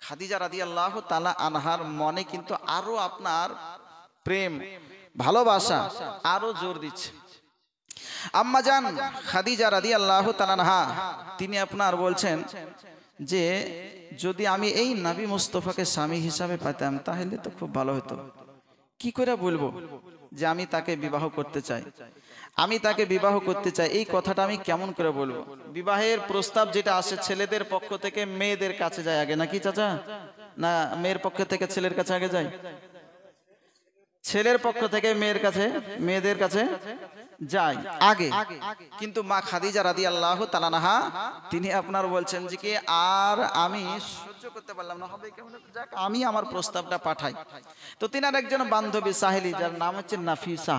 খাদিজা রাদিয়াল্লাহু তাআলা আনহার মনে কিন্তু আরো আপনার প্রেম ভালোবাসা আরো জোর দিচ্ছে। আম্মাজান খাদিজা রাদিয়াল্লাহু তাআলা আনহা তিনি আপনার বলছেন যে যদি আমি এই নবী মুস্তাফাকে স্বামী হিসাবে পেতাম তাহলে তো খুব ভালো হতো। কি করে বলবো যে আমি তাকে বিবাহ করতে চাই, আমি তাকে বিবাহ করতে চাই, এই কথাটা আমি কেমন করে বলবো? বিবাহের প্রস্তাব যেটা আসে ছেলেদের পক্ষ থেকে মেয়েদের কাছে যায় আগে নাকি চাচা? না মেয়ের পক্ষ থেকে ছেলের কাছে আগে যায়? ছেলের পক্ষ থেকে মেয়ের কাছে মেয়েদের কাছে যায় আগে। কিন্তু মা খাদিজা রাদিয়াল্লাহু তাআলা আনহা তিনি আপনার বলছেন যে কি আর আমি সহ্য করতে পারলাম না, হবে কেমন, যাক আমি আমার প্রস্তাবটা পাঠাই। তো তিনার একজন বান্ধবী সাহেলি যার নাম হচ্ছে নাফিসা,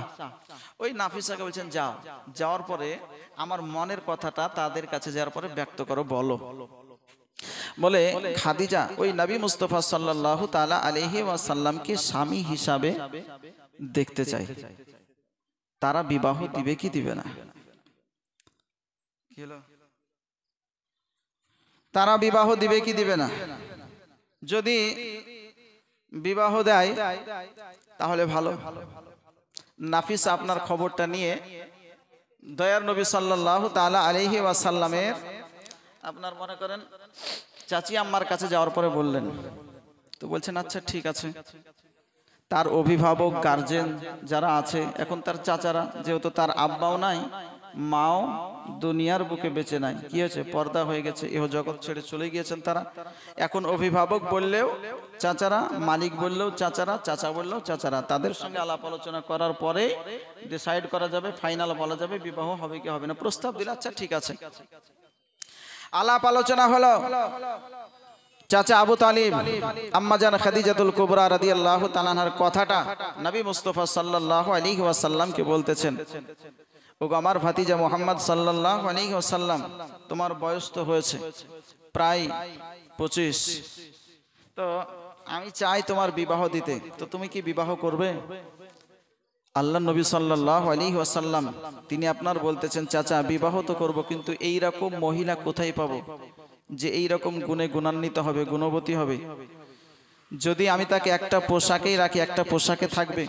ওই নাফিসাকে বলছেন যাও, যাওয়ার পরে আমার মনের কথাটা তাদের কাছে যাওয়ার পরে ব্যক্ত করো, বলো। বলে খাদিজা ওই নবী মুস্তাফা সাল্লাল্লাহু তাআলা আলাইহি ওয়াসাল্লামকে স্বামী হিসাবে দেখতে চাই, তারা বিবাহ দিবে কি দিবে না? তারা বিবাহ দিবে কি দিবে না? যদি বিবাহ দেয় তাহলে ভালো। নাফিসা আপনার খবরটা নিয়ে দয়ার নবী সাল্লাল্লাহু তাআলা আলাইহি ওয়াসাল্লামের আপনার মনে করেন চাচি আম্মার কাছে যাওয়ার পরে বললেন। তো বলছেন আচ্ছা ঠিক আছে। তার অভিভাবক গার্জেন যারা আছে, এখন তার চাচারা, যেহেতু তার আব্বাও নাই মাও দুনিয়ার বুকে বেঁচে নাই, কি হয়েছে পর্দা হয়ে গেছে, ইহ জগৎ ছেড়ে চলে গিয়েছেন তারা। এখন অভিভাবক বললেও চাচারা, মালিক বললেও চাচারা, চাচা বললেও চাচারা, তাদের সঙ্গে আলাপ আলোচনা করার পরে ডিসাইড করা যাবে, ফাইনাল বলা যাবে বিবাহ হবে কি হবে না। প্রস্তাব দিলে আচ্ছা ঠিক আছে, আলাপ আলোচনা হলো। চাচা আবু তালিব আম্মাজান খাদিজাতুল কুবরা রাদিয়াল্লাহু তাআলা আনহার কথাটা নবী মুস্তাফা সাল্লাল্লাহু আলাইহি ওয়াসাল্লামকে বলতেছেন, ওগো আমার ভাতিজা মুহাম্মদ সাল্লাল্লাহু আলাইহি ওয়াসাল্লাম, তোমার বয়স তো হয়েছে প্রায় 25, তো আমি চাই তোমার বিবাহ দিতে, তো তুমি কি বিবাহ করবে? আল্লাহ নবী সাল্লাল্লাহু আলাইহি ওয়াসাল্লাম তিনি আপনার বলতেছেন চাচা বিবাহ তো করব, কিন্তু এই রকম মহিলা কোথায় পাবো যে এই রকম গুণে গুণান্বিত হবে, গুণবতী হবে? যদি আমি তাকে একটা পোশাকেই রাখি একটা পোশাকে থাকবে,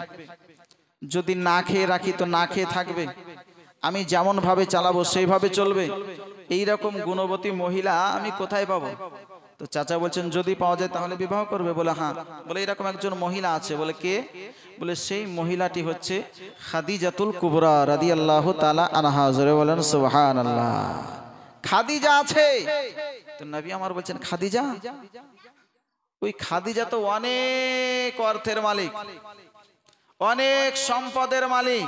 যদি না খেয়ে রাখি তো না খেয়ে থাকবে, আমি যেমন ভাবে চালাবো সেইভাবে চলবে, এই রকম গুণবতী মহিলা আমি কোথায় পাবো? তো চাচা বলছেন যদি পাওয়া যায় তাহলে বিবাহ করবে? বলে হ্যাঁ। বলে এরকম একজন মহিলা আছে। বলে কে? বলে সেই মহিলাটি হচ্ছে খাদিজাতুল কুবরা রাদিয়াল্লাহু তাআলা আনহা। জোরে বলেন সুবহানাল্লাহ। খাদিজা আছে। তো নবী আমার বলছেন খাদিজা, ওই খাদিজা তো অনেক অর্থের মালিক, অনেক সম্পদের মালিক,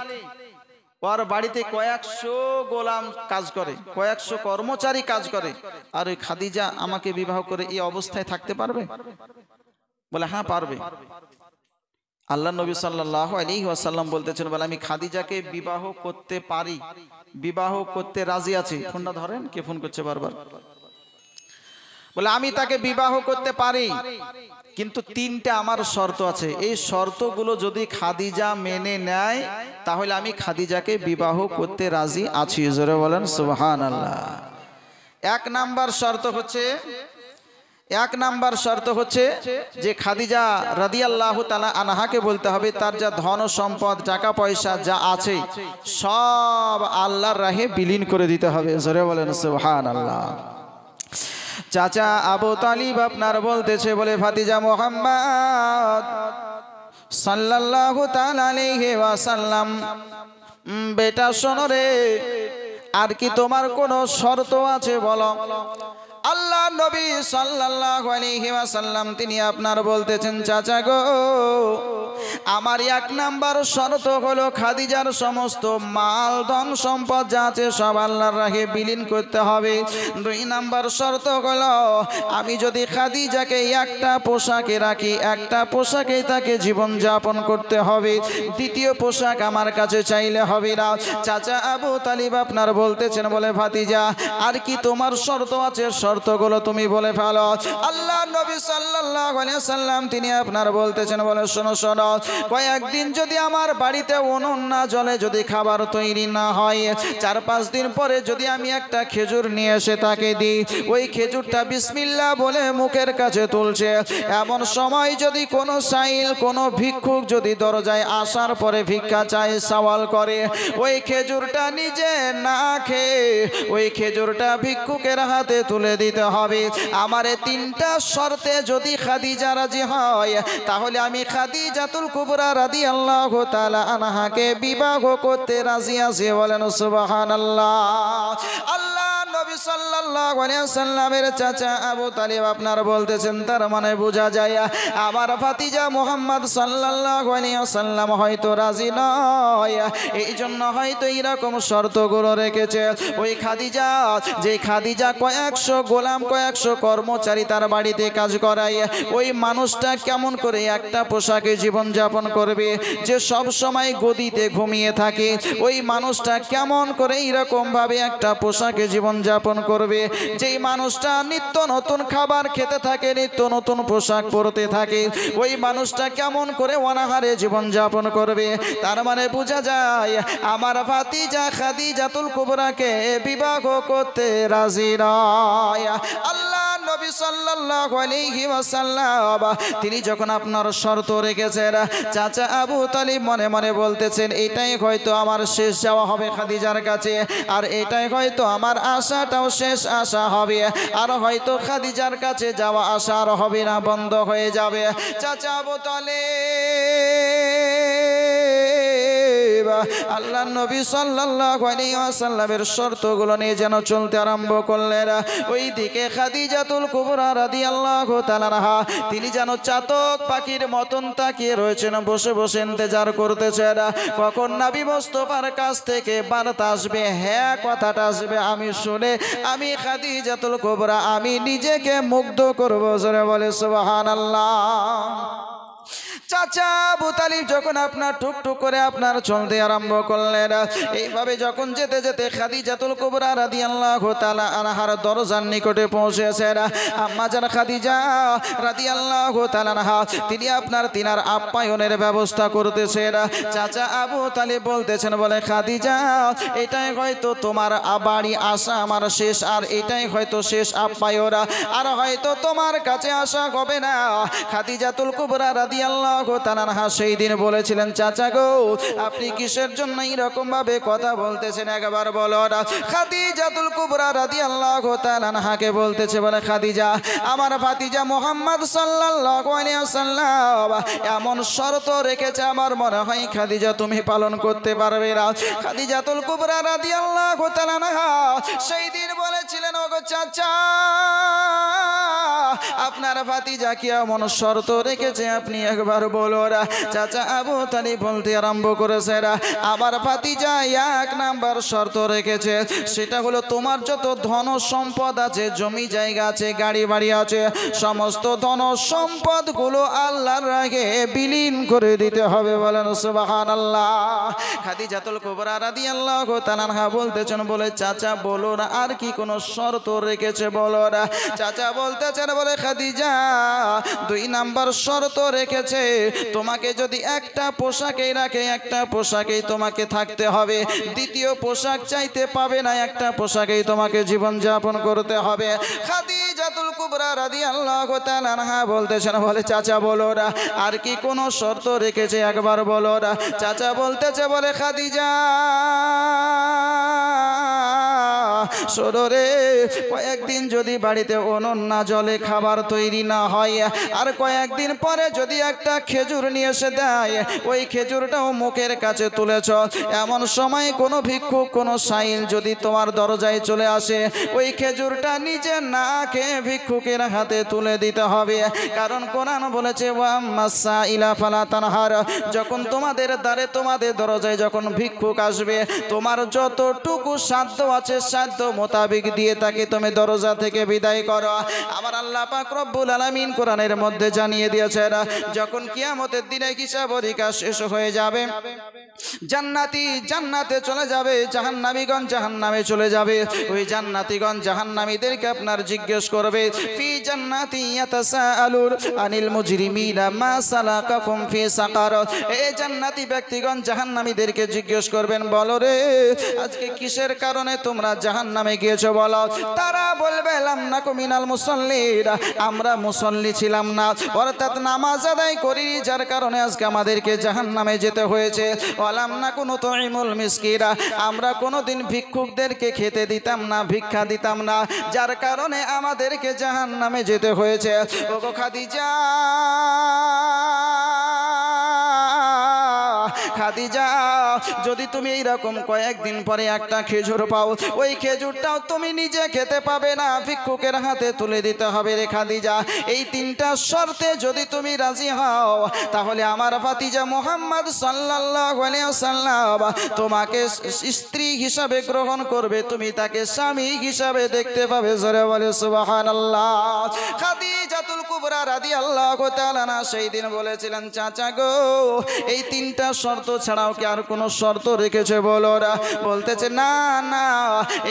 ওর বাড়িতে কয়েকশো গোলাম কাজ করে, কয়েকশো কর্মচারী কাজ করে, আর ওই খাদিজা আমাকে বিবাহ করে এই অবস্থায় থাকতে পারবে? বলে হ্যাঁ পারবে। আল্লাহ নবী সাল্লাল্লাহু আলাইহি ওয়াসাল্লাম বলতেছেন বলে আমি খাদিজাকে বিবাহ করতে পারি, বিবাহ করতে রাজি আছি। ফোনটা ধরেন, কে ফোন করছে বারবার? বলে আমি তাকে বিবাহ করতে পারি, কিন্তু তিনটা আমার শর্ত আছে, এই শর্তগুলো যদি খাদিজা মেনে নেয় তাহলে আমি খাদিজাকে বিবাহ করতে রাজি আছি। জোরে বলেন সুবহানাল্লাহ। এক নাম্বার শর্ত হচ্ছে যে খাদিজা রাদিয়াল্লাহু তাআলা আনহাকে বলতে হবে তার যা ধন সম্পদ টাকা পয়সা যা আছে সব আল্লাহর রাহে বিলীন করে দিতে হবে। জোরে বলেন সুবহানাল্লাহ। চাচা আবু তালিব আপনার বলতেছে বলে ভাতিজা মুহাম্মদ সাল্লাল্লাহু তাআলা আলাইহি ওয়াসাল্লাম, বেটা শোনো রে, আর কি তোমার কোনো শর্ত আছে বলো? আল্লাহ নবী সাল্লাল্লাহু আলাইহি ওয়াসাল্লাম তিনি আপনার বলতেছেন চাচা গো, আমার এক নাম্বার শর্ত হলো খাদিজার সমস্ত মাল ধন সম্পদ যা আছে সব আল্লাহর রাহে বিলীন করতে হবে। দুই নাম্বার শর্ত হলো আমি যদি খাদিজাকে একটা পোশাকে রাখি একটা পোশাকেই তাকে জীবন যাপন করতে হবে, দ্বিতীয় পোশাক আমার কাছে চাইলে হবে না। চাচা আবু তালিব আপনার বলতেছেন বলে ভাতিজা আর কি তোমার শর্ত আছে? শর্তগুলো তুমি বলে ফেলো। আল্লাহ নবী সাল্লাল্লাহু আলাইহি সাল্লাম তিনি আপনার বলতেছেন, বলে শোনো শোনো, কয়েকদিন যদি আমার বাড়িতে উনুন না জ্বলে, যদি খাবার তৈরি না হয়, 4-5 দিন পরে যদি আমি একটা খেজুর নিয়ে এসে তাকে দিই, ওই খেজুরটা বিসমিল্লাহ বলে মুখের কাছে তুলছে, এমন সময় যদি কোনো সাইল কোনো ভিক্ষুক যদি দরজায় আসার পরে ভিক্ষা চায়, সওয়াল করে, ওই খেজুরটা নিজে না খেয়ে ওই খেজুরটা ভিক্ষুকের হাতে তুলে দিতে হবে। আমার 3টা শর্তে যদি খাদিজা রাজি হয়, তাহলে আমি খাদিজাতুল কুবরা রাদিয়াল্লাহু তাআলা আনহাকে বিবাহ করতে রাজি আছি। বলেন সুবহানাল্লাহ। আল্লাহ নবী সাল্লাল্লাহু আলাইহি ওয়াসাল্লামের চাচা আবু তালিব আপনার বলতেছেন, তার মানে বোঝা যায় আমার ভাতিজা মুহাম্মদ সাল্লাল্লাহু আলাইহি ওয়াসাল্লাম হয়তো রাজি নয়, এই জন্য হয়তো এরকম শর্তগুলো রেখেছে। ওই খাদিজা, যে খাদিজা কয়েকশো গোলাম কয়েকশো কর্মচারী তার বাড়িতে কাজ করায়, ওই মানুষটা কেমন করে একটা পোশাকে জীবনযাপন করবে? যে সব সময় গদিতে ঘুমিয়ে থাকে, ওই মানুষটা কেমন করে এরকম ভাবে একটা পোশাকে জীবনযাপন করবে? যেই মানুষটা নিত্য নতুন খাবার খেতে থাকে, নিত্য নতুন পোশাক পরতে থাকে, ওই মানুষটা কেমন করে অনাহারে জীবনযাপন করবে? তার মানে বোঝা যায় আমার ভাতিজা খাদিজাতুল কুবরাকে বিবাহ করতে রাজি নয়। আল্লাহ নবী সাল্লাল্লাহু আলাইহি ওয়াসাল্লাম তিনি যখন আপনার শর্ত রেখেছেন, চাচা আবু তালিব মনে মনে বলতেছেন, এটাই হয়তো আমার শেষ যাওয়া হবে খাদিজার কাছে, আর এটাই হয়তো আমার আশাটাও শেষ আশা হবে, আর হয়তো খাদিজার কাছে যাওয়া আসা আর হবে না, বন্ধ হয়ে যাবে। চাচা আবু তালিব আল্লাহ নবী সাল্লাল্লাহু আলাইহি ওয়াসাল্লামের শর্তগুলো নিয়ে যেন চলতে আরম্ভ করলেন। ওইদিকে খাদিজাতুল কুবরা রাদিয়াল্লাহু তাআলা আনহা তিনি যেন চাতক পাখির মতন তাকিয়ে রয়েছেন, বসে বসে ইন্তজার করতেছেন কখন নবী মুস্তাফার কাছ থেকে বার্তা আসবে, হ্যাঁ কথাটা আসবে, আমি শুনে আমি খাদিজাতুল কুবরা আমি নিজেকে মুগ্ধ করব। জোরে বলে সুবহানাল্লাহ। চাচা আবু তালিব যখন আপনার টুকটুক করে আপনার চলতে আরম্ভ করলেন, এইভাবে যখন যেতে যেতে খাদিজাতুল কুবরা রাদিয়াল্লাহু তাআলা আনহার দরজার নিকটে পৌঁছেছেন, আম্মা জান খাদিজা রাদিয়াল্লাহু তাআলা আনহা তিনি আপনার তিনার আপ্যায়নের ব্যবস্থা করতেছেন। চাচা আবু তালিব বলতেছেন, বলে খাদিজা এটাই হয়তো তোমার বাড়ি আসা আমার শেষ, আর এটাই হয়তো শেষ আপ্যায়ন, আর হয়তো তোমার কাছে আসা হবে না। খাদিজাতুল কুবরা রাদিয়াল্লাহু তাআলা আনহা সেই দিন বলেছিলেন, চাচা গো আপনি কিসের জন্য এরকম ভাবে কথা বলতেছেন, একবার বলো না। খাদিজাতুল কুবরা রাদিয়াল্লাহু তাআলা আনহাকে বলতেছে, বলে খাদিজা আমার ভাতিজা মুহাম্মদ সাল্লাল্লাহু আলাইহি ওয়াসাল্লাম এমন শর্ত রেখেছে, আমার মনে হয় খাদিজা তুমি পালন করতে পারবে না। খাদিজাতুল কুবরা রাদিয়াল্লাহু তাআলা আনহা সেই দিন বলেছিলেন, ওগো চাচা আপনার ভাতিজা কি এমন শর্ত রেখেছে, আপনি একবার বলো না। চাচা আবু তালিব বলতে আরম্ভ করেছে, আমার ভাতিজা 1 নাম্বার শর্ত রেখেছে, সেটা হলো তোমার যত ধন সম্পদ আছে, জমি জায়গা আছে, গাড়ি বাড়ি আছে, সমস্ত ধন সম্পদ গুলো আল্লাহর রাহে বিলীন করে দিতে হবে। বলেন সুবহানাল্লাহ। খাদিজাতুল কুবরা রাদিয়াল্লাহু তাআলা আনহা বলতেছেন, বলে চাচা বলো না আর কি কোন শর্ত রেখেছে বলো না। চাচা বলতেছেন, বলে খাদিজা 2 নাম্বার শর্ত রেখেছে, তোমাকে যদি একটা পোশাকেই রাখে, একটা পোশাকেই তোমাকে থাকতে হবে, দ্বিতীয় পোশাক চাইতে পাবে না, একটা পোশাকেই তোমাকে জীবন যাপন করতে হবে। খাদিজাতুল কুবরা রাদিয়াল্লাহু তাআলা আনহা বলতেছেন, বলে চাচা বলো না আর কি কোন শর্ত রেখেছে, একবার বলো না। চাচা বলতেছে, বলে খাদিজা শোনো রে, কয়েকদিন যদি বাড়িতে উনুন না জ্বলে, খাবার তৈরি না হয়, আর কয়েকদিন পরে যদি একটা খেজুর নিয়ে এসে দেয়, ওই খেজুরটাও মুখের কাছে তুলেছ, এমন সময় কোনো ভিক্ষুক কোনো সাইল যদি তোমার দরজায় চলে আসে, ওই খেজুরটা নিজে না খেয়ে ভিক্ষুকের হাতে তুলে দিতে হবে। কারণ কোরআন বলেছে, ওয়াম্মাসা ইলা ফালা তানহার, যখন তোমাদের দ্বারে তোমাদের দরজায় যখন ভিক্ষুক আসবে, তোমার যতটুকু সাধ্য আছে সাধ্য মোতাবেক দিয়ে তাকে তুমি দরজা থেকে বিদায় করো। আমার আল্লাহ পাক রব্বুল আলামিন কোরআনের মধ্যে জানিয়ে দিয়েছেন, যখন কিয়ামতের দিনে হিসাব পরীক্ষা শেষ হয়ে যাবে, জান্নাতি জান্নাতে চলে যাবে, জাহান্নামীগণ জাহান্নামে চলে যাবে। ওই জান্নাতীগণ জাহান্নামীদেরকে আপনার জিজ্ঞেস করবে, ফি জান্নাতি ইয়াতাসাআলুন আনিল মুজরিমিনা মা সালাকাকুম ফি সাকার। এই জান্নাতি ব্যক্তিগণ জাহান্নামীদেরকে জিজ্ঞেস করবেন, বলো রে আজকে কিসের কারণে তোমরা জাহান্নামে গিয়েছো বলো। তারা বলবে লাম নাকু মিনাল মুসাল্লিন, আমরা মুসল্লি ছিলাম না, অর্থাৎ নামাজ আদায় করিনি, যার কারণে আজকে আমাদেরকে জাহান্নামে যেতে হয়েছে। ওয়ালাম নাকু নুতঈমুল মিসকিনা, আমরা কোনোদিন ভিক্ষুকদেরকে খেতে দিতাম না, ভিক্ষা দিতাম না, যার কারণে আমাদেরকে জাহান্নামে যেতে হয়েছে। ওগো খাদিজা, খাদিজা, যদি তুমি এইরকম কয়েকদিন পরে একটা খেজুর পাও, ওই খেজুরটাও তুমি নিজে খেতে পাবে না, ভিক্ষুকের হাতে তুলে দিতে হবে রে খাদিজা। এই তিনটা শর্তে যদি তুমি রাজি হও, তাহলে আমার ভাতিজা মুহাম্মদ সাল্লাল্লাহু আলাইহি ওয়াসাল্লাম তোমাকে স্ত্রী হিসাবে গ্রহণ করবে, তুমি তাকে স্বামী হিসাবে দেখতে পাবে। জোরে বলে সুবহানাল্লাহ। খাদিজাতুল কুবরা রাদিয়াল্লাহু তাআলা আনহা সেই দিন বলেছিলেন, চাচা গো, এই তিনটা শর্ত ছাড়াও কি আর কোনো শর্ত রেখেছে বলো না? বলতেছে না না,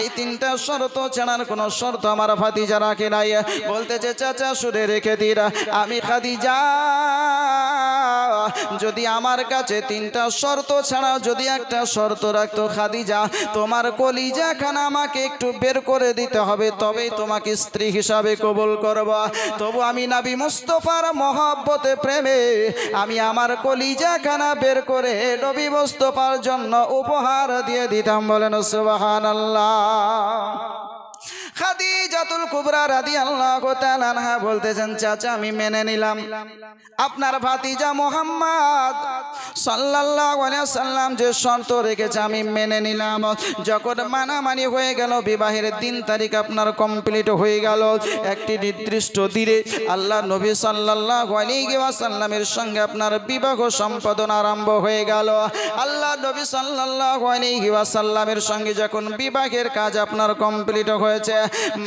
এই তিনটা শর্ত ছাড়ার কোনো শর্ত আমার ভাতিজা রাখে নাই। বলতেছে চাচা শুনে রেখে দিরা, আমি খাদিজা যদি আমার কাছে তিনটা শর্ত ছাড়াও যদি একটা শর্ত রাখতো, খাদিজা তোমার কলিজা খানা আমাকে একটু বের করে দিতে হবে, তবেই তোমাকে স্ত্রী হিসাবে কবুল করব। তবু আমি নবী মুস্তাফার মহব্বতে প্রেমে আমি আমার কলিজা খানা বের করে নবী মুস্তাফার জন্য উপহার দিয়ে দিতাম। বলেন সুবহানাল্লাহ। খাদিজাতুল কুবরা রাদিয়াল্লাহু তাআলা আনহা বলতেছেন, চাচা আমি মেনে নিলাম, আপনার ভাতিজা মুহাম্মদ সাল্লাল্লাহু আলাইহি ওয়াসাল্লাম যে শর্ত রেখেছে আমি মেনে নিলাম। যখন মানামানি হয়ে গেল, বিবাহের দিন তারিখ আপনার কমপ্লিট হয়ে গেল, একটি নির্দিষ্ট দিনে আল্লাহ নবী সাল্লাল্লাহু আলাইহি ওয়াসাল্লামের সঙ্গে আপনার বিবাহ সম্পাদন আরম্ভ হয়ে গেল। আল্লাহ নবী সাল্লাল্লাহু আলাইহি ওয়াসাল্লামের সঙ্গে যখন বিবাহের কাজ আপনার কমপ্লিট হয়েছে,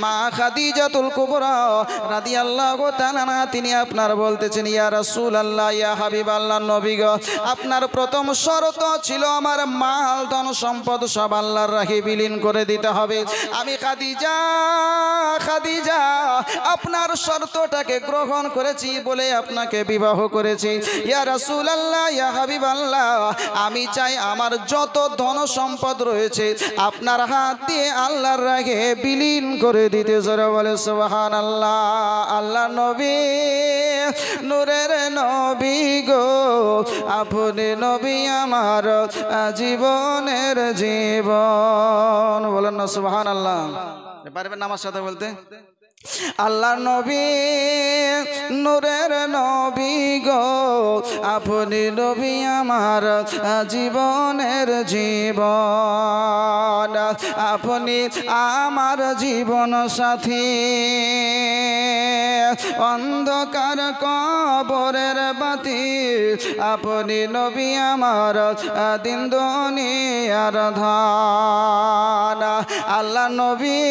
মা খাদিজাতুল কুবরা রাদিয়াল্লাহু তাআলা আনহা তিনি আপনার বলতেছেন, ইয়া রাসূলুল্লাহ, ইয়া হাবিবাল্লাহ, নবী গো, আপনার প্রথম শর্ত ছিল আমার মাল ধন সম্পদ সব আল্লাহর রাহে বিলীন করে দিতে হবে। আমি খাদিজা আপনার শর্তটাকে গ্রহণ করেছি বলে আপনাকে বিবাহ করেছি। ইয়া রাসূলুল্লাহ, ইয়া হাবিবাল্লাহ, আমি চাই আমার যত ধন সম্পদ রয়েছে আপনার হাত দিয়ে আল্লাহর রাহে বিলীন করে দিতে। জোরে বলে সুবহানাল্লাহ। আল্লাহ নবী, নূরের নবী গো, আপনি নবী আমার জীবনের জীবন। বলেন না সুবহানাল্লাহ। পারবেন না আমার সাথে বলতে? আল্লাহ নবী, নূরের নবী গো, আপনি নবী আমার জীবনের জীবন, আপনি আমার জীবন সাথী, অন্ধকার কবরের বাতি, আপনি নবী আমার দিন দুনিয়ার ধন। আল্লাহ নবী,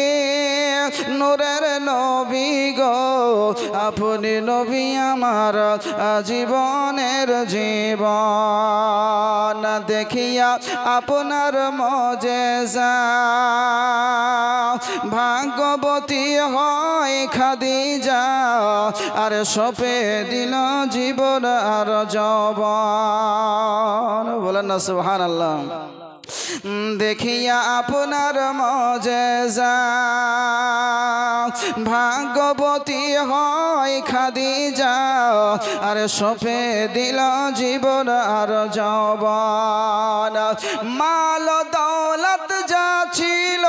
নূরের নবী গো, আপনি নবী আমার জীবনের জীবন, দেখিয়া আপনার মজেজা ভাগ্যবতী হয় খাদিজা, আর সপে দিল জীবন আর যৌবন। বলেন না সুবহানাল্লাহ। দেখিয়া আপনার মজেজা ভাগ্যবতী হয় খাদিজা, আর সপে দিল জীবন আর যৌবন। মাল দৌলত যা ছিল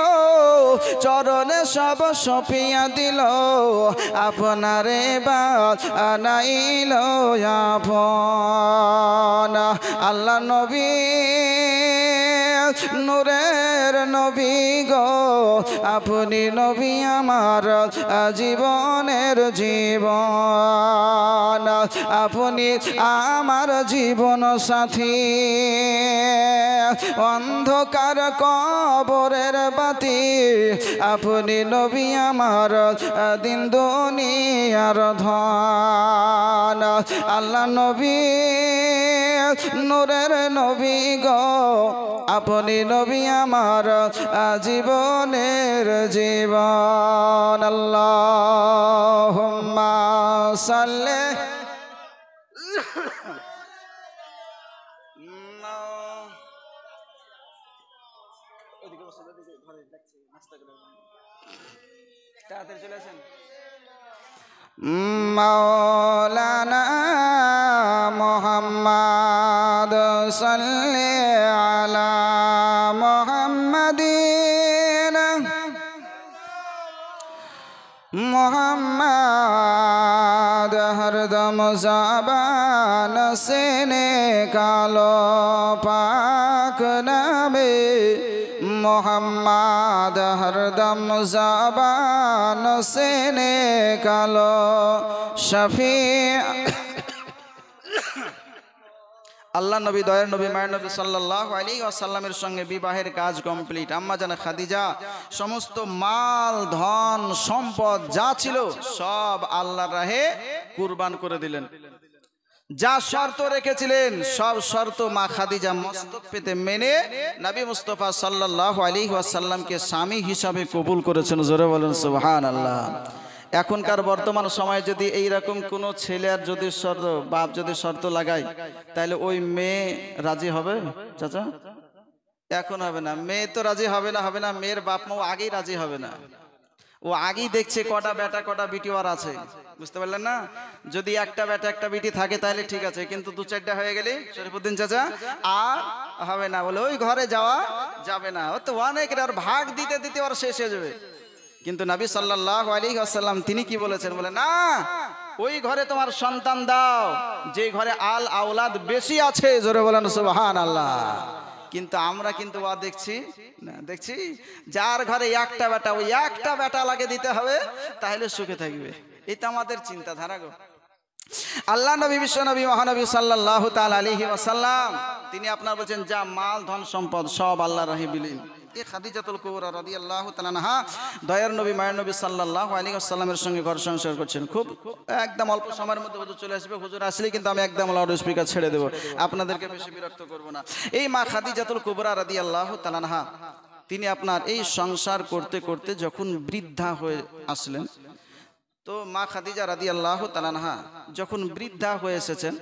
চরণে সব সপিয়া দিল, আপনারে বানাইল আপন। আল্লাহ নবী, নূরের নবী গো, আপনি নবী আমার জীবনের জীবন, আপনি আমার জীবন সাথী, অন্ধকার কবরের বাতি, আপনি নবী আমার দিন দুনিয়ার ধন। আল্লাহ নবী, নূরের নবী গো আপনি নবী আমার জীবনের জীবন আল্লাহুম্মা সাল্লি মাওলানা মুহাম্মদ সাল্লি আলা মুহাম্মাদিন মুহাম্মদ হরদম ज़बान से निकालो पाक नबी मोहम्मद हरदम ज़बान से निकालो शफी আল্লাহ নবী দয়ার নবী মায়ের নবী সাল্লাল্লাহু আলাইহি ওয়াসাল্লামের সঙ্গে বিবাহের কাজ কমপ্লিট। আম্মা জান খাদিজা সমস্ত মাল ধন সম্পদ যা ছিল সব আল্লাহর রাহে কুরবান করে দিলেন। যা শর্ত রেখেছিলেন সব শর্ত মা খাদিজা মস্তক পেতে মেনে নবী মুস্তাফা সাল্লাল্লাহু আলাইহি ওয়াসাল্লামকে স্বামী হিসাবে কবুল করেছেন। জোরে বলেন সুবহানাল্লাহ। এখনকার বর্তমান সময়ে যদি এইরকম কোনো ছেলের যদি শর্ত বাপ যদি শর্ত লাগায় তাহলে ওই মেয়ে রাজি হবে চাচা? এখন হবে না, মেয়ে তো রাজি হবে না, মেয়ের বাপ মাও আগেই রাজি হবে না। ও আগেই দেখছে কটা বেটা কটা বিটি ওর আছে, বুঝতে পারলেন না? যদি একটা বেটা একটা বিটি থাকে তাহলে ঠিক আছে, কিন্তু দু চারটা হয়ে গেলে শরীফুদ্দিন চাচা আর হবে না, বলে ওই ঘরে যাওয়া যাবে না, ও তো অনেক আর ভাগ দিতে দিতে ওর শেষ হয়ে যাবে। কিন্তু নবী সাল্লাল্লাহু আলাইহি ওয়াসাল্লাম তিনি কি বলেছেন? বলে না, ওই ঘরে তোমার সন্তান দাও যে ঘরে আল আওলাদ বেশি আছে। জোরে বলেন সুবহানাল্লাহ। কিন্তু আমরা কিন্তু দেখছি না, দেখছি যার ঘরে একটা বেটা ওই একটা বেটা লাগে দিতে হবে তাহলে সুখে থাকবে। এটা আমাদের চিন্তাধারা গো। আল্লাহ নবী বিশ্ব নবী মহানবী সাল্লাল্লাহু তাআলা আলাইহি ওয়াসাল্লাম তিনি আপনার বলছেন যা মাল ধন সম্পদ সব আল্লাহর রাহে বিলীন। এই খাদিজাতুল কুবরা রাদিয়াল্লাহু তাআলা আনহা দয়ার নবী মায়ের নবী সাল্লাল্লাহু আলাইহি ওয়াসাল্লামের সঙ্গে ঘর সংসার করছেন। খুব একদম অল্প সময়ের মধ্যে হুজুর চলে আসবে, হুজুর আসলেই কিন্তু আমি একদম লাউড স্পিকার ছেড়ে দেব, আপনাদেরকে বেশি বিরক্ত করব না। এই মা খাদিজাতুল কুবরা রাদিয়াল্লাহু তাআলা আনহা তিনি আপনার এই সংসার করতে করতে যখন বৃদ্ধা হয়ে আসলেন, তো মা খাদিজা রাদিয়াল্লাহু তাআলা আনহা যখন বৃদ্ধা হয়ে এসেছেন,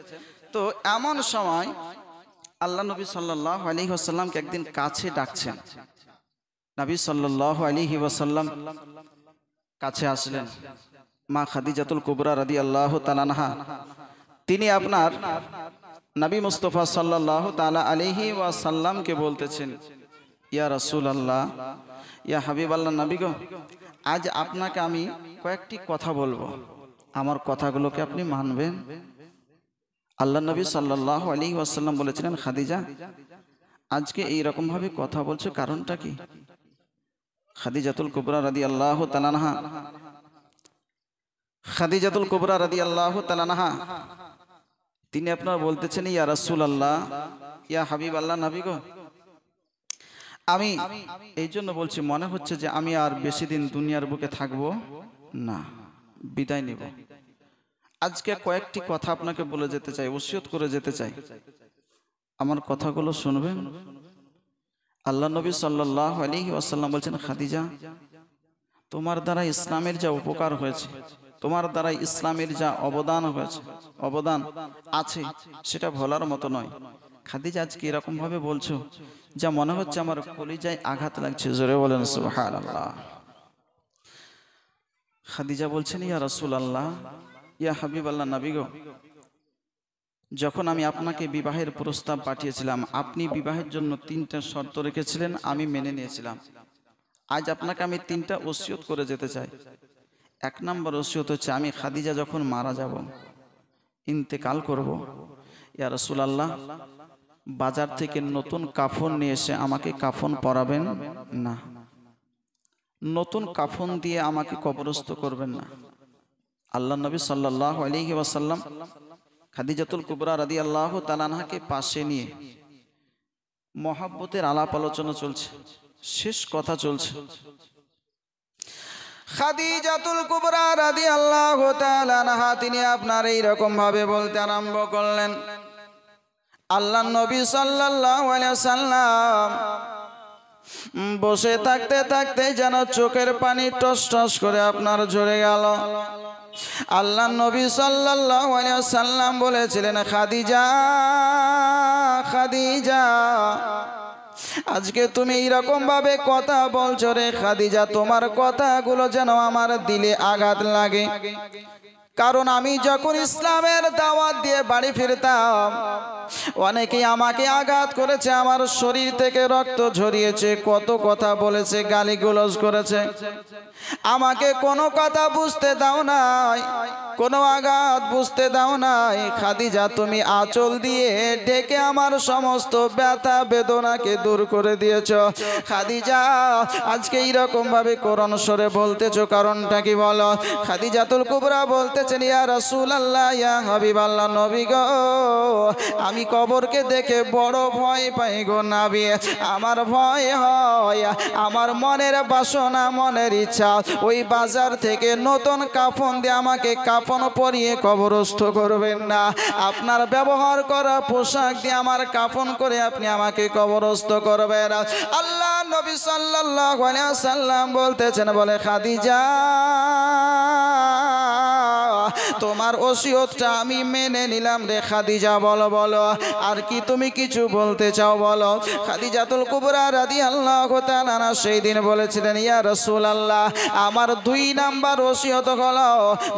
তো এমন সময় আল্লাহ নবী সাল্লাল্লাহু আলাইহি ওয়াসাল্লামকে একদিন কাছে ডাকছেন। নবী সাল্লাল্লাহু আলাইহি ওয়াসাল্লাম কাছে আসলেন। মা খাদিজাতুল কুবরা রাদিয়াল্লাহু তাআলা আনহা তিনি আপনার নবী মুস্তাফা সাল্লাল্লাহু তাআলা আলাইহি ওয়াসাল্লামকে বলতেছেন, ইয়া রাসূলুল্লাহ, ইয়া হাবিবাল্লাহ, নবী গো, আজ আপনাকে আমি কয়েকটি কথা বলবো, আমার কথাগুলোকে আপনি মানবেন? আল্লাহ নবী সাল্লাল্লাহু আলাইহি ওয়াসাল্লাম বলেছিলেন, খাদিজা আজকে এই রকম ভাবে কথা বলছো, কারণটা কি? খাদিজাতুল কুবরা রাদিয়াল্লাহু তাআলা আনহা খাদিজাতুল কুবরা রাদিয়াল্লাহু তাআলা আনহা তিনি আপনার বলতেছেন, ইয়া রাসূলুল্লাহ, ইয়া হাবিবাল্লাহ, নবী গো, আমি এই জন্য বলছি, মনে হচ্ছে যে আমি আর বেশি দিন দুনিয়ার বুকে থাকবো না, বিদায় নিব। আজকে কয়েকটি কথা আপনাকে বলে যেতে চাই, ওসিয়ত করে যেতে চাই, আমার কথাগুলো শুনবেন? আল্লাহ নবী সাল্লাল্লাহু আলাইহি ওয়াসাল্লাম বলছেন, খাদিজা তোমার দ্বারা ইসলামের যা উপকার হয়েছে, তোমার দ্বারা ইসলামের যা অবদান আছে সেটা ভোলার মতো নয়। খাদিজা আজকে এরকম ভাবে বলছো যা মনে হচ্ছে আমার কলিজায় আঘাত লাগছে। জোরে বলেন সুবহানাল্লাহ। খাদিজা বলছেন, ইয়া রাসূলুল্লাহ, ইয়া হাবিবাল্লাহ, নবী গো, যখন আমি আপনাকে বিবাহের প্রস্তাব পাঠিয়েছিলাম, আপনি বিবাহের জন্য 3টা শর্ত রেখেছিলেন, আমি মেনে নিয়েছিলাম। আজ আপনাকে আমি 3টা ওসিয়ত করে যেতে চাই। 1 নম্বর ওসিয়ত হচ্ছে, আমি খাদিজা যখন মারা যাব, ইন্তেকাল করব, ইয়া রাসূলুল্লাহ, বাজার থেকে নতুন কাফন নিয়ে এসে আমাকে কাফন পরাবেন না, নতুন কাফন দিয়ে আমাকে কবরস্থ করবেন না। আল্লাহ নবী সাল্লাল্লাহু আলাইহি ওয়াসাল্লাম খাদিজাতুল কুবরা রাদিয়াল্লাহু তাআলা আনহাকে পাশে নিয়ে মহব্বতের আলাপ আলোচনা চলছে, শেষ কথা চলছে। খাদিজাতুল কুবরা রাদিয়াল্লাহু তাআলা আনহা তিনি আপনার এই রকম ভাবে বলতে আরম্ভ করলেন, আল্লাহ নবী সাল্লাল্লাহু আলাইহি ওয়াসাল্লাম বসে থাকতে থাকতে যেন চোখের পানি টস টস করে আপনার ঝরে গেল। আল্লাহ নবী সাল্লাল্লাহু আলাইহি ওয়াসাল্লাম বলেছিলেন, খাদিজা খাদিজা, আজকে তুমি এইরকম ভাবে কথা বলছো রে খাদিজা, তোমার কথাগুলো যেন আমার দিলে আঘাত লাগে। কারণ আমি যখন ইসলামের দাওয়াত দিয়ে বাড়ি ফিরতাম, অনেকেই আমাকে আঘাত করেছে, আমার শরীর থেকে রক্ত ঝরিয়েছে, কত কথা বলেছে, গালিগালাজ করেছে, আমাকে কোনো কথা বুঝতে দাও নাই, কোনো আঘাত বুঝতে দাও নাই। খাদিজা, তুমি আঁচল দিয়ে ঢেকে আমার সমস্ত ব্যথা বেদনাকে দূর করে দিয়েছো। খাদিজা, আজকে এইরকম ভাবে কোরআন সরে বলতেছো, কারণটা কি বলো? খাদিজাতুল কুবরা বলতেছেন, ইয়া রাসূলুল্লাহ, ইয়া হাবিবাল্লাহ, নবী গো, আমি কবরকে দেখে বড় ভয় পাই গো নবী। আমার ভয় হয়, আমার মনের বাসনা, মনের ইচ্ছা, ওই বাজার থেকে নতুন কাফন দিয়ে আমাকে কাফন পরিয়ে কবরস্থ করবেন না, আপনার ব্যবহার করা পোশাক দিয়ে আমার কাফন করে আপনি আমাকে কবরস্থ করবেন। আল্লাহ নবী সাল্লাল্লাহু আলাইহি ওয়াসাল্লাম বলতেছেন, বলে খাদিজা, তোমার ওসিয়তটা আমি মেনে নিলাম রে খাদিজা, বলো বলো আর কি তুমি কিছু বলতে চাও বলো। খাদিজাতুল কুবরা রাদিয়াল্লাহু তাআলা আনহা সেই দিন বলেছিলেন, ইয়া রাসূলুল্লাহ, আমার 2 নাম্বার ওসিয়ত হলো,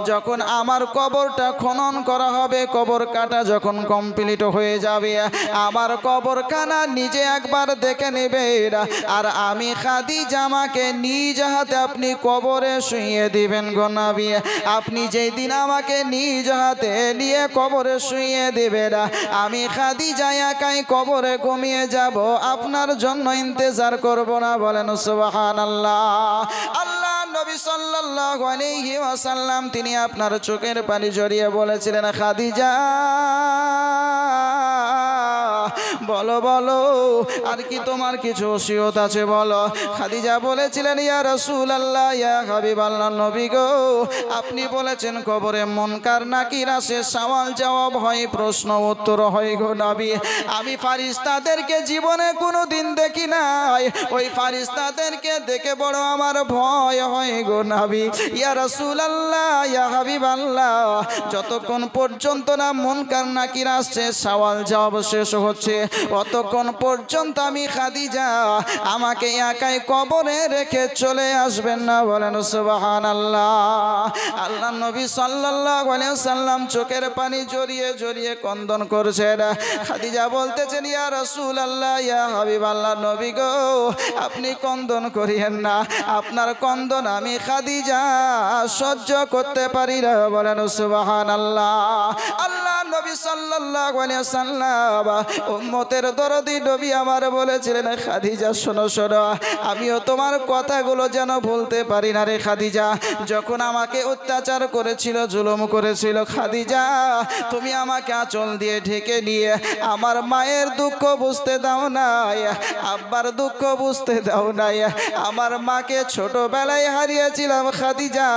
যখন আমার কবরটা খনন করা হবে, কবর কাটা যখন কমপ্লিট হয়ে যাবে, আমার কবরখানা নিজে একবার দেখে নেবেন, আর আমি খাদিজা আমাকে নিজ হাতে আপনি কবরে শুইয়ে দিবেন গো নবী। আপনি যেই দিন আমাকে নিজ হাতে নিয়ে কবরে শুইয়ে দিবেন, আমি খাদিজা একাই কবরে ঘুমিয়ে যাব, আপনার জন্য ইন্তজার করব না। বলেন সুবহানাল্লাহ। আল্লাহ নবী সাল্লাল্লাহু আলাইহি ওয়াসাল্লাম তিনি আপনার চোখের পানি জড়িয়ে বলেছিলেন, খাদিজা বলো বলো আর কি তোমার কিছু ওসিয়ত আছে বলো। খাদিজা বলেছিলেন, ইয়া রাসূলুল্লাহ, ইয়া হাবিবাল্লাহ, নবী গো, আপনি বলেছেন কবরে মুনকার নাকির আসে, সওয়াল জবাব হয়, প্রশ্ন উত্তর হয় গো নবী। আমি ফারিস্তাদেরকে জীবনে কোনোদিন দেখি নাই, ওই ফারিস্তাদেরকে দেখে বড় আমার ভয় হয় গো নবী। ইয়া রাসূলুল্লাহ, ইয়া হাবিবাল্লাহ, যতক্ষণ পর্যন্ত না মুনকার নাকির আসছে, সওয়াল জবাব শেষ হচ্ছে, অতক্ষণ পর্যন্ত আমি খাদিজা আমাকে একাই কবরে রেখে চলে আসবেন না। বলেন সুবহানাল্লাহ। আল্লাহ নবী সাল্লাল্লাহু আলাইহি ওয়াসাল্লাম চোখের পানি জড়িয়ে জড়িয়ে ক্রন্দন করছেন। খাদিজা বলতেছেন, ইয়া রাসূলুল্লাহ, ইয়া হাবিবাল্লাহ, নবী গো, আপনি ক্রন্দন করিয়েন না, আপনার ক্রন্দন আমি খাদিজা সহ্য করতে পারি না। বলেন সুবহানাল্লাহ। আল্লাহ নবী সাল্লাল্লাহু আলাইহি ওয়াসাল্লাম উম্মতের দরদি নবী আমার বলেছিলেন, খাদিজা শোনো শোনো, আমিও তোমার কথাগুলো যেন বলতে পারি না রে খাদিজা। যখন আমাকে অত্যাচার করেছিল, জুলুম করেছিল, খাদিজা তুমি আমাকে আঁচল দিয়ে ঢেকে নিয়ে আমার মায়ের দুঃখ বুঝতে দাও নাই, আব্বার দুঃখ বুঝতে দাও নাই। আমার মাকে ছোটবেলায় হারিয়েছিলাম খাদিজা,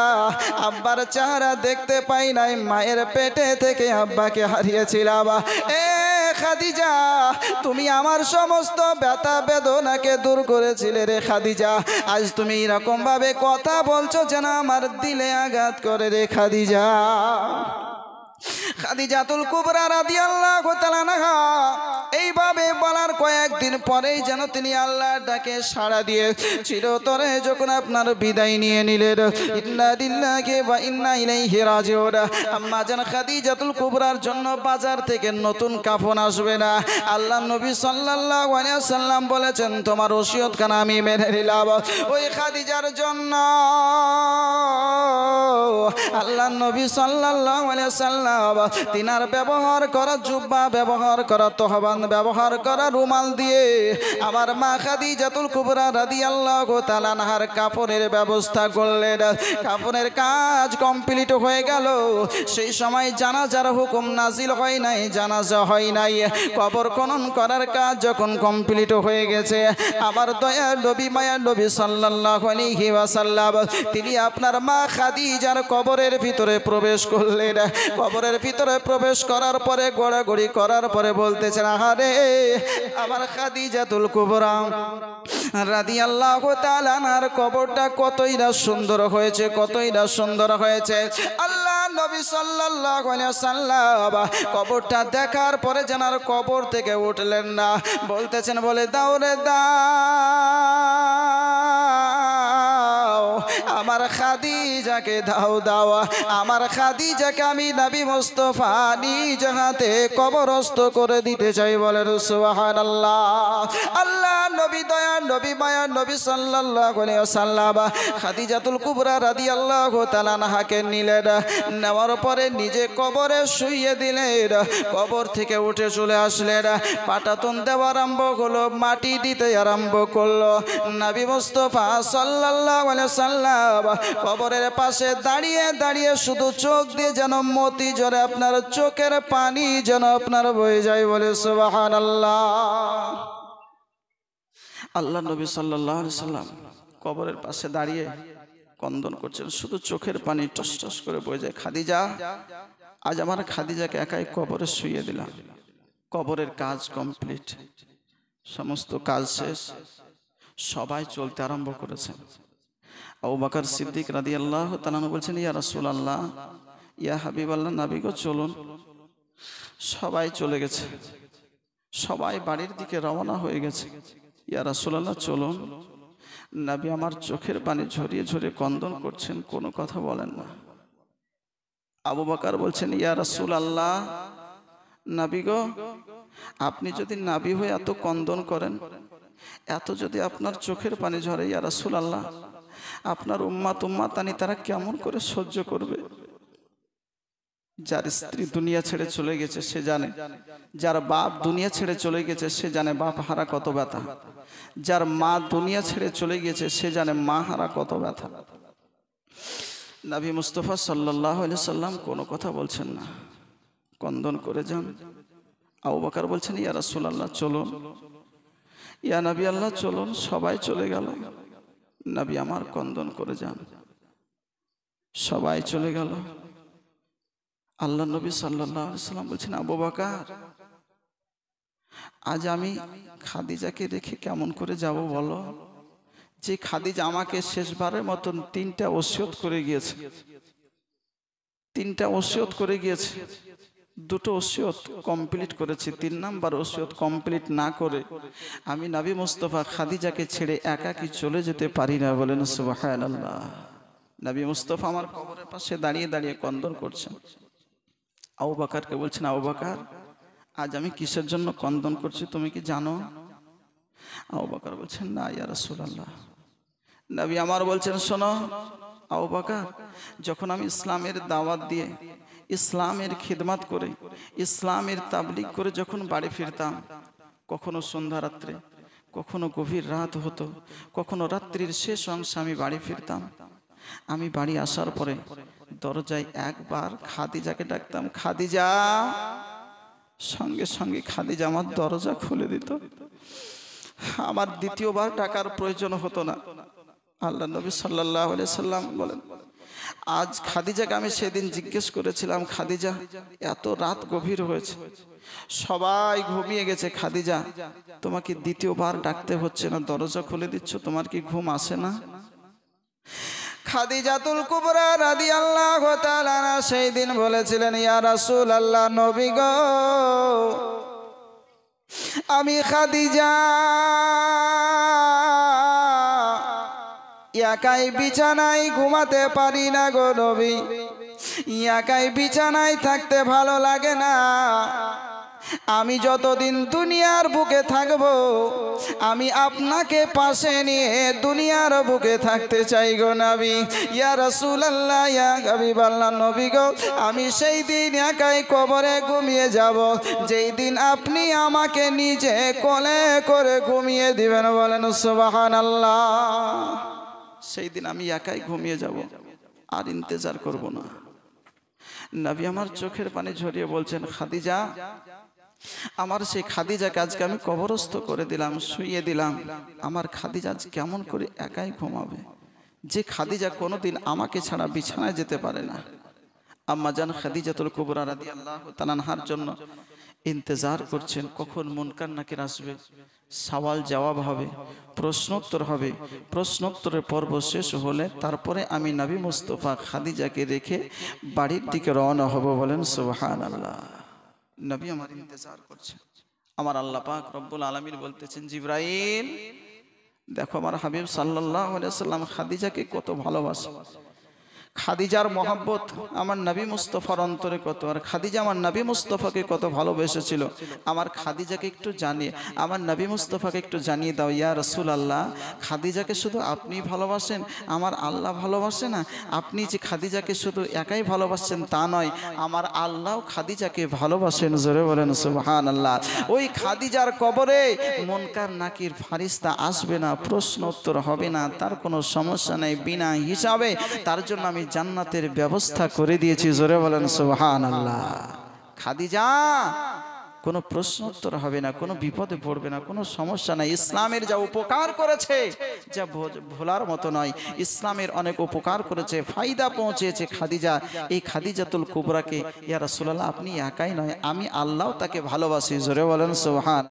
আব্বার চেহারা দেখতে পাই নাই, মায়ের পেটে থেকে আব্বাকে হারিয়েছিলাম। এ খাদিজা, তুমি আমার সমস্ত ব্যথা বেদনাকে দূর করেছিলে রে খাদিজা। আজ তুমি এরকম ভাবে কথা বলছো যেন আমার দিলে আঘাত করে রে খাদিজা। খাদিজাতুল কুবরা রাদিয়াল্লাহু তাআলা আনহা এইভাবে বলার কয়েকদিন পরেই যেন তিনি আল্লাহর ডাকে সাড়া দিয়ে চিরতরে যখন আপনার বিদায় নিয়ে নিলেন, ইন্না লিল্লাহি ওয়া ইন্না ইলাইহি রাজিউন। আম্মা জান খাদিজাতুল কুবরার জন্য বাজার থেকে নতুন কাফন আসবে না। আল্লাহ নবী সাল্লাল্লাহু আলাইহি ওয়াসাল্লাম বলেছেন, তোমার ওসিয়তখানা আমি মেনে নিলাম। ওই খাদিজার জন্য আল্লাহ নবী সাল্লাল্লাহু আলাইহি ওয়াসাল্লাম তিনার ব্যবহার করা জুব্বা, ব্যবহার করা তহবান, ব্যবহার করা রুমাল দিয়ে আমার মা খাদিজাতুল কুবরা রাদিয়াল্লাহু তাআলা আনহার কাপড়ের ব্যবস্থা করলেন। কাপড়ের কাজ কমপ্লিট হয়ে গেল। সেই সময় জানাজার হুকুম নাজিল হয় নাই, জানাজা হয় নাই। কবর খনন করার কাজ যখন কমপ্লিট হয়ে গেছে, আমার দয়ার নবী, মায়ার নবী সাল্লাল্লাহু আলাইহি ওয়াসাল্লাম তিনি আপনার মা খাদিজার কবরের ভিতরে প্রবেশ করলেন। কবরের ভিতরে ভিতরে প্রবেশ করার পরে গোড়াগড়ি করার পরে বলতেছেন, আহারে আমার খাদিজাতুল কুবরা রাদিয়াল্লাহু তাআলা আনহার কবরটা কতই না সুন্দর হয়েছে, কতই না সুন্দর হয়েছে। আল্লাহ নবী সাল্লাল্লাহু আলাইহি ওয়াসাল্লাম কবরটা দেখার পরে যেন আর কবর থেকে উঠলেন না, বলতেছেন, বলে দাও রে দাও আমার খাদিজাকে, দাও দাও আমার খাদিজাকে, আমি নবী মুস্তাফা নিজ হাতে কবরস্থ করে দিতে চাই। বলেন সুবহানাল্লাহ। আল্লাহ নবী দয়া নবী মায়া নবী সাল্লাল্লাহু আলাইহি ওয়াসাল্লাম খাদিজাতুল কুবরা রাদিয়াল্লাহু তাআলা আনহাকে নিলেন, নেওয়ার পরে নিজে কবরে শুইয়ে দিলেন। কবর থেকে উঠে চলে আসলেন, পাটাতন দেওয়া আরম্ভ হলো, মাটি দিতে আরম্ভ করলো। নবী মুস্তাফা সাল্লাল্লাহু আলাইহি ওয়াসাল্লাম কবরের পাশে দাঁড়িয়ে দাঁড়িয়ে শুধু চোখ দিয়ে যেন মতি ঝরে, আপনার চোখের পানি যেন আপনার বয়ে যায়। বলে সুবহানাল্লাহ। আল্লাহ নবী সাল্লাল্লাহু আলাইহি সাল্লাম কবরের পাশে দাঁড়িয়ে কন্দন করছেন, শুধু চোখের পানি টস টস করে বয়ে যায়। খাদিজা, আজ আমার খাদিজাকে একাই কবরে শুইয়ে দিলাম। কবরের কাজ কমপ্লিট, সমস্ত কাজ শেষ, সবাই চলতে আরম্ভ করেছেন। আবু বকর সিদ্দিক রাদিয়াল্লাহু তাআলা আনহু বলছেন, ইয়া রাসূলুল্লাহ, ইয়া হাবিবাল্লাহ, নবী গো চলুন। সবাই চলে গেছে, সবাই বাড়ির দিকে রওনা হয়ে গেছে। ইয়া রাসূলুল্লাহ চলুন। নবী আমার চোখের পানি ঝরিয়ে ঝরিয়ে কন্দন করছেন, কোনো কথা বলেন না। আবু বকর বলছেন, ইয়া রাসূলুল্লাহ, নবী গো আপনি যদি নবী হয়ে এত কন্দন করেন, এত যদি আপনার চোখের পানি ঝরে, ইয়া রাসূলুল্লাহ আপনার উম্মাতানি তারা কেমন করে সহ্য করবে? যার স্ত্রী দুনিয়া ছেড়ে চলে গেছে সে জানে, যার বাপ দুনিয়া ছেড়ে চলে গেছে সে জানে বাপ হারা কত ব্যথা, যার মা দুনিয়া ছেড়ে চলে গেছে সে জানে মা হারা কত ব্যথা। নবী মুস্তাফা সাল্লাল্লাহু আলাইহি সাল্লাম কোনো কথা বলছেন না, কন্দন করে যান। আবু বকর বলছেন, ইয়া রাসূলুল্লাহ চলুন, ইয়া নবী আল্লাহ চলুন। সবাই চলে গেল, নবী আমার কন্দন করে যান। সবাই চলে গেল। আল্লাহ নবী সাল্লাল্লাহু আলাইহি সাল্লাম বলছেন, আবু বকর আজ আমি খাদিজাকে রেখে কেমন করে যাব বলো? যে খাদিজা আমাকে শেষবারের মতন 3টা ওসিয়ত করে গিয়েছে, 3টা ওসিয়ত করে গিয়েছে, 2টো ওসিয়ত কমপ্লিট করেছি, 3 নাম্বার ওসিয়ত কমপ্লিট না করে আমি নবী মুস্তাফা খাদিজাকে ছেড়ে একাকী চলে যেতে পারি না। বলেন সুবহানাল্লাহ। নবী মুস্তাফা আমার কবরের পাশে দাঁড়িয়ে দাঁড়িয়ে কন্দন করছেন। আবু বকরকে বলছেন, আবু বকর আজ আমি কিসের জন্য কন্দন করছি তুমি কি জানো? আবু বকর বলছেন, না ইয়া রাসূলুল্লাহ। নবী আমার বলছেন, শোনো আবু বকর, যখন আমি ইসলামের দাওয়াত দিয়ে, ইসলামের খিদমত করে, ইসলামের তাবলীগ করে যখন বাড়ি ফিরতাম, কখনো সন্ধ্যা রাত্রে, কখনো গভীর রাত হতো, কখনো রাত্রির শেষ অংশে আমি বাড়ি ফিরতাম। আমি বাড়ি আসার পরে দরজায় একবার খাদিজাকে ডাকতাম, খাদিজা, সঙ্গে সঙ্গে খাদিজা আমার দরজা খুলে দিত। আমার দ্বিতীয়বার ডাকার প্রয়োজন হতো না। আল্লাহ নবী সাল্লাল্লাহু আলাইহি সাল্লাম বলেন, আজ খাদিজাকে আমি সেদিন জিজ্ঞেস করেছিলাম, খাদিজা এত রাত গভীর হয়েছে, সবাই ঘুমিয়ে গেছে, খাদিজা তোমাকে দ্বিতীয়বার ডাকতে হচ্ছে না, দরজা খুলে দিচ্ছ, তোমার কি ঘুম আসে না? খাদিজাতুল কুবরা রাদিয়াল্লাহু তাআলা আনহা সেই দিন বলেছিলেন, ইয়া রাসূলুল্লাহ, নবী গো আমি খাদিজা একাই বিছানায় ঘুমাতে পারি না গো নবী, একাই বিছানায় থাকতে ভালো লাগে না। আমি যতদিন দুনিয়ার বুকে থাকব আমি আপনাকে পাশে নিয়ে দুনিয়ার বুকে থাকতে চাই গো নবী। ইয়া রাসূলুল্লাহ, ইয়া হাবিবাল্লাহ, নবী গো আমি সেই দিন একাই কবরে ঘুমিয়ে যাব যেই দিন আপনি আমাকে নিজে কোলে করে ঘুমিয়ে দিবেন। বলেন সুবহানাল্লাহ। সেই দিন আমি একাই ঘুমিয়ে যাব, আর ইন্তেজার করব না। নবী আমার চোখের পানি ঝরিয়ে বলছেন, খাদিজা, আমার সেই খাদিজাকে আজকে আমি কবরস্থ করে দিলাম, শুইয়ে দিলাম। আমার খাদিজা আজ কেমন করে একাই ঘুমাবে? যে খাদিজা কোনোদিন আমাকে ছাড়া বিছানায় যেতে পারে না, আম্মা জান খাদিজাতুল কুবরা রাদিয়াল্লাহু তাআলা আনহার জন্য ইন্তজার করছেন, কখন মুনকার নাকির আসবে, সওয়াল জবাব হবে, প্রশ্নোত্তর হবে। প্রশ্নোত্তরের পর্ব শেষ হলে তারপরে আমি নবী মুস্তাফা খাদিজাকে রেখে বাড়ির দিকে রওনা হব। বলেন সুবহানাল্লাহ। নবী আমার ইন্তজার করছেন। আমার আল্লাহ পাক রব্বুল আলামিন বলতেছেন, জিবরাইল দেখো আমার হাবিব সাল্লাল্লাহু আলাইহি ওয়াসাল্লাম খাদিজাকে কত ভালোবাসে, খাদিজার মহব্বত আমার নবী মুস্তাফার অন্তরে কত, আর খাদিজা আমার নবী মুস্তাফাকে কত ভালোবেসেছিল। আমার খাদিজাকে একটু জানিয়ে, আমার নবী মুস্তাফাকে একটু জানিয়ে দাও ইয়া রাসূলুল্লাহ, খাদিজাকে শুধু আপনি ভালোবাসেন, আমার আল্লাহ ভালোবাসে না? আপনি যে খাদিজাকে শুধু একাই ভালোবাসেন তা নয়, আমার আল্লাহও খাদিজাকে ভালোবাসেন। জোরে বলেন সুবহানাল্লাহ। ওই খাদিজার কবরে মুনকার নাকির ফারিস্তা আসবে না, প্রশ্ন উত্তর হবে না, তার কোনো সমস্যা নেই, বিনা হিসাবে তার জন্য আমি জান্নাতের ব্যবস্থা করে দিয়েছি। জোরে বলেন সুবহানাল্লাহ। খাদিজা কোনো প্রশ্ন উত্তর হবে না, কোনো বিপদে পড়বে না, কোনো সমস্যা নাই। ইসলামের যা উপকার করেছে যা ভোলার মতো নয়। ইসলামের অনেক উপকার করেছে, ফায়দা পৌঁছেছে খাদিজা। এই খাদিজাতুল কুবরাকে ইয়া রাসূলুল্লাহ আপনি একাই নয়, আমি আল্লাহ তাকে ভালোবাসি। জোরে বলেন সুবহান।